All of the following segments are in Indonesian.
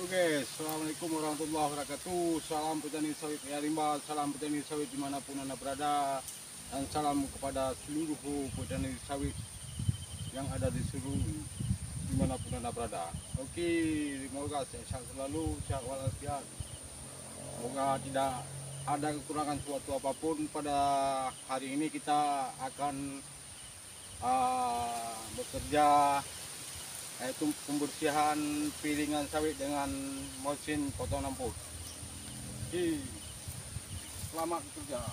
Halo guys, Assalamualaikum warahmatullahi wabarakatuh. Salam petani sawit ya rimba, salam petani sawit dimanapun anda berada, dan salam kepada seluruh petani sawit yang ada di seluruh dimanapun anda berada. Oke, semoga sehat selalu, sehat walafiat. Semoga tidak ada kekurangan suatu apapun. Pada hari ini kita akan bekerja, yaitu pembersihan piringan sawit dengan mesin potong rumput. Oke, selamat bekerja.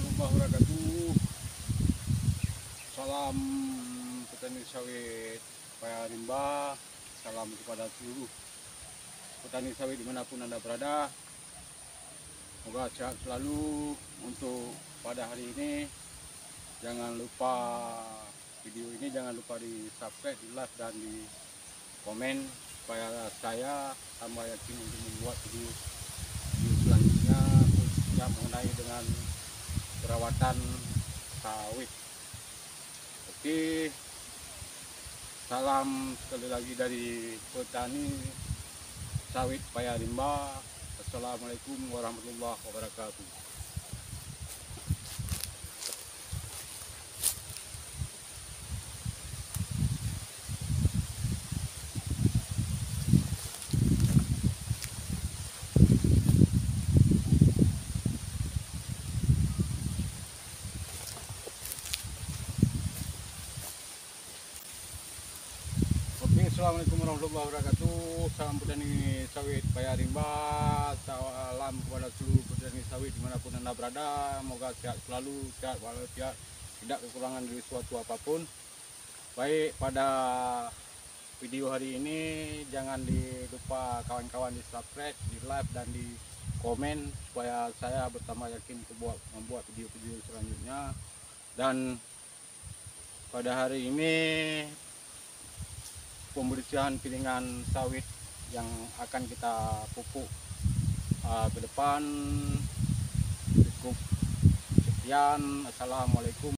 warahmatullahi wabarakatuh. Salam petani sawit Paya Rimba. Salam kepada seluruh petani sawit dimanapun Anda berada. Semoga sehat selalu. Untuk pada hari ini, jangan lupa video ini jangan lupa di subscribe, di like dan di komen supaya saya tambah yakin untuk membuat video selanjutnya khususnya mengenai dengan perawatan sawit. Oke, salam sekali lagi dari petani sawit Paya Rimba. Assalamualaikum warahmatullahi wabarakatuh. Assalamualaikum warahmatullahi wabarakatuh. Salam petani sawit Paya Rimba. Salam kepada seluruh petani sawit dimanapun Anda berada. Semoga sehat selalu, sehat walafiat, tidak kekurangan dari suatu apapun. Baik, pada video hari ini jangan lupa kawan-kawan di subscribe, di like dan di komen supaya saya bertambah yakin untuk membuat video-video selanjutnya. Dan pada hari ini pembersihan piringan sawit yang akan kita pupuk ke depan cukup sekian. Assalamualaikum.